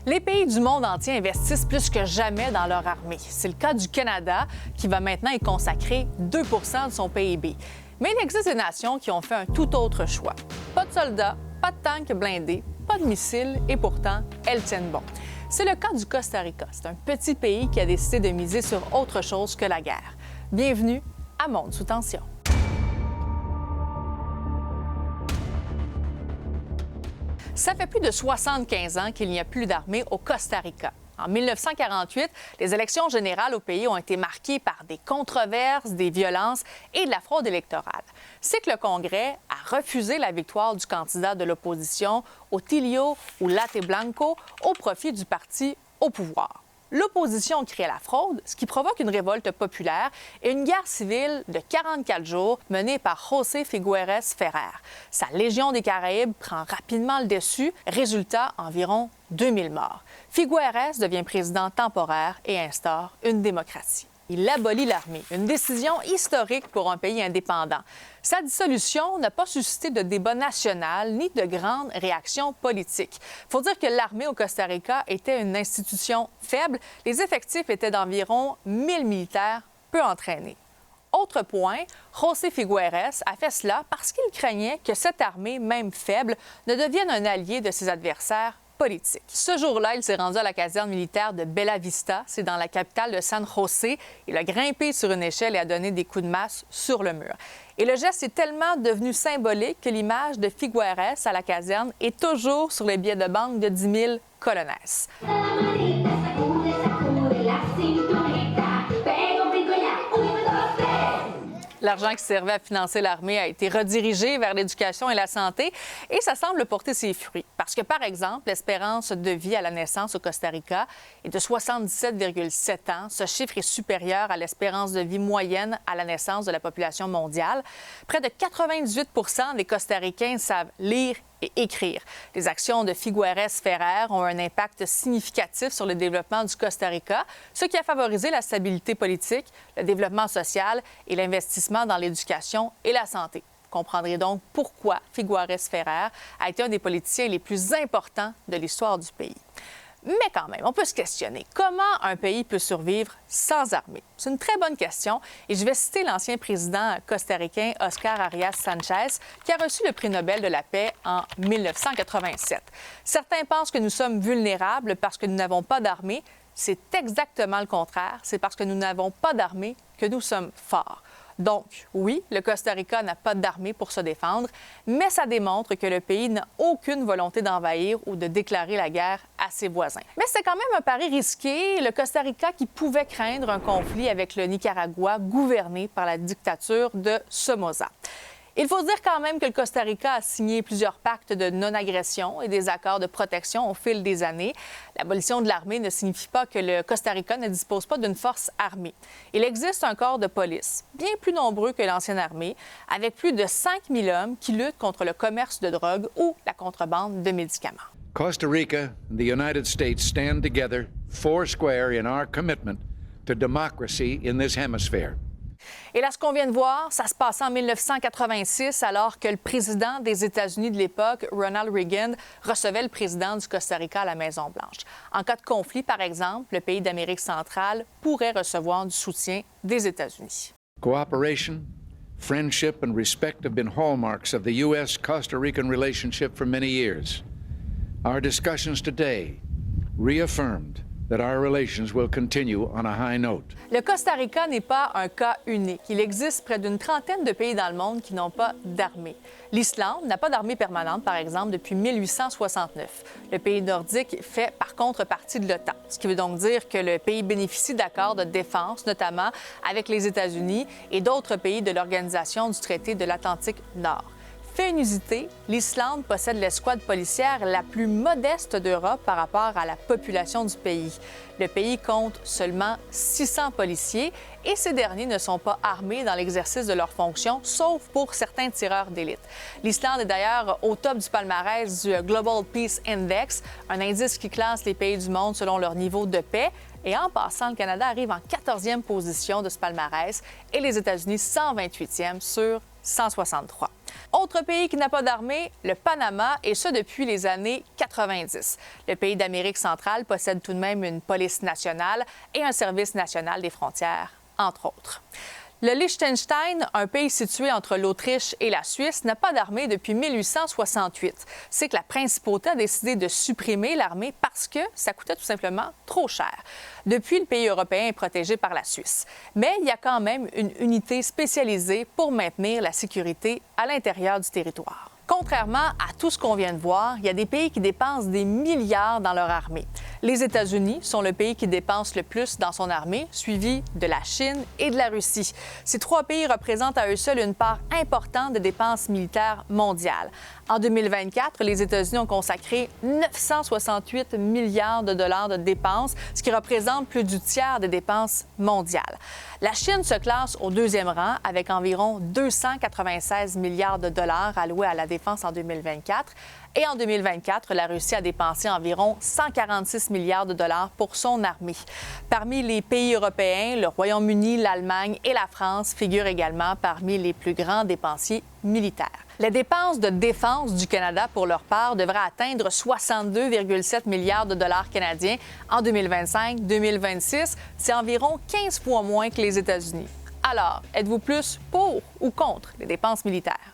Les pays du monde entier investissent plus que jamais dans leur armée. C'est le cas du Canada, qui va maintenant y consacrer 2 de son PIB. Mais il existe des nations qui ont fait un tout autre choix. Pas de soldats, pas de tanks blindés, pas de missiles, et pourtant, elles tiennent bon. C'est le cas du Costa Rica. C'est un petit pays qui a décidé de miser sur autre chose que la guerre. Bienvenue à Monde sous tension. Ça fait plus de 75 ans qu'il n'y a plus d'armée au Costa Rica. En 1948, les élections générales au pays ont été marquées par des controverses, des violences et de la fraude électorale. C'est que le Congrès a refusé la victoire du candidat de l'opposition, Otilio Ulate Blanco, au profit du parti au pouvoir. L'opposition crée la fraude, ce qui provoque une révolte populaire et une guerre civile de 44 jours menée par José Figueres Ferrer. Sa Légion des Caraïbes prend rapidement le dessus, résultat, environ 2000 morts. Figueres devient président temporaire et instaure une démocratie. Il abolit l'armée, une décision historique pour un pays indépendant. Sa dissolution n'a pas suscité de débat national ni de grandes réactions politiques. Il faut dire que l'armée au Costa Rica était une institution faible. Les effectifs étaient d'environ 1000 militaires peu entraînés. Autre point, José Figueres a fait cela parce qu'il craignait que cette armée, même faible, ne devienne un allié de ses adversaires politique. Ce jour-là, il s'est rendu à la caserne militaire de Bella Vista, c'est dans la capitale de San José. Il a grimpé sur une échelle et a donné des coups de masse sur le mur. Et le geste est tellement devenu symbolique que l'image de Figueres à la caserne est toujours sur les billets de banque de 10 000 colones. L'argent qui servait à financer l'armée a été redirigé vers l'éducation et la santé et ça semble porter ses fruits. Parce que, par exemple, l'espérance de vie à la naissance au Costa Rica est de 77,7 ans. Ce chiffre est supérieur à l'espérance de vie moyenne à la naissance de la population mondiale. Près de 98 des Costaricains savent lire et écrire. Les actions de Figueres Ferrer ont un impact significatif sur le développement du Costa Rica, ce qui a favorisé la stabilité politique, le développement social et l'investissement dans l'éducation et la santé. Vous comprendrez donc pourquoi Figueres Ferrer a été un des politiciens les plus importants de l'histoire du pays. Mais quand même, on peut se questionner. Comment un pays peut survivre sans armée? C'est une très bonne question et je vais citer l'ancien président costaricain Oscar Arias Sanchez qui a reçu le prix Nobel de la paix en 1987. Certains pensent que nous sommes vulnérables parce que nous n'avons pas d'armée. C'est exactement le contraire. C'est parce que nous n'avons pas d'armée que nous sommes forts. Donc, oui, le Costa Rica n'a pas d'armée pour se défendre, mais ça démontre que le pays n'a aucune volonté d'envahir ou de déclarer la guerre à ses voisins. Mais c'est quand même un pari risqué, le Costa Rica qui pouvait craindre un conflit avec le Nicaragua gouverné par la dictature de Somoza. Il faut dire quand même que le Costa Rica a signé plusieurs pactes de non-agression et des accords de protection au fil des années. L'abolition de l'armée ne signifie pas que le Costa Rica ne dispose pas d'une force armée. Il existe un corps de police, bien plus nombreux que l'ancienne armée, avec plus de 5000 hommes qui luttent contre le commerce de drogue ou la contrebande de médicaments. Costa Rica and the United States stand together, foursquare in our commitment to democracy in this hemisphere. Et là, ce qu'on vient de voir, ça se passait en 1986, alors que le président des États-Unis de l'époque, Ronald Reagan, recevait le président du Costa Rica à la Maison-Blanche. En cas de conflit, par exemple, le pays d'Amérique centrale pourrait recevoir du soutien des États-Unis. Cooperation, friendship, and respect have been hallmarks of the U.S.-Costa Rican relationship for many years. Our discussions today reaffirmed that our relations will continue on a high note. Le Costa Rica n'est pas un cas unique. Il existe près d'une trentaine de pays dans le monde qui n'ont pas d'armée. L'Islande n'a pas d'armée permanente, par exemple, depuis 1869. Le pays nordique fait par contre partie de l'OTAN, ce qui veut donc dire que le pays bénéficie d'accords de défense, notamment avec les États-Unis et d'autres pays de l'Organisation du traité de l'Atlantique Nord. Fait inusité, l'Islande possède l'escouade policière la plus modeste d'Europe par rapport à la population du pays. Le pays compte seulement 600 policiers et ces derniers ne sont pas armés dans l'exercice de leurs fonctions, sauf pour certains tireurs d'élite. L'Islande est d'ailleurs au top du palmarès du Global Peace Index, un indice qui classe les pays du monde selon leur niveau de paix. Et en passant, le Canada arrive en 14e position de ce palmarès et les États-Unis 128e sur 163. Autre pays qui n'a pas d'armée, le Panama, et ce depuis les années 90. Le pays d'Amérique centrale possède tout de même une police nationale et un service national des frontières, entre autres. Le Liechtenstein, un pays situé entre l'Autriche et la Suisse, n'a pas d'armée depuis 1868. C'est que la principauté a décidé de supprimer l'armée parce que ça coûtait tout simplement trop cher. Depuis, le pays européen est protégé par la Suisse. Mais il y a quand même une unité spécialisée pour maintenir la sécurité à l'intérieur du territoire. Contrairement à tout ce qu'on vient de voir, il y a des pays qui dépensent des milliards dans leur armée. Les États-Unis sont le pays qui dépense le plus dans son armée, suivi de la Chine et de la Russie. Ces trois pays représentent à eux seuls une part importante des dépenses militaires mondiales. En 2024, les États-Unis ont consacré 968 milliards de dollars de dépenses, ce qui représente plus du tiers des dépenses mondiales. La Chine se classe au deuxième rang avec environ 296 milliards de dollars alloués à la défense en 2024. Et en 2024, la Russie a dépensé environ 146 milliards de dollars pour son armée. Parmi les pays européens, le Royaume-Uni, l'Allemagne et la France figurent également parmi les plus grands dépensiers militaires. Les dépenses de défense du Canada, pour leur part, devraient atteindre 62,7 milliards de dollars canadiens en 2025-2026. C'est environ 15 fois moins que les États-Unis. Alors, êtes-vous plus pour ou contre les dépenses militaires?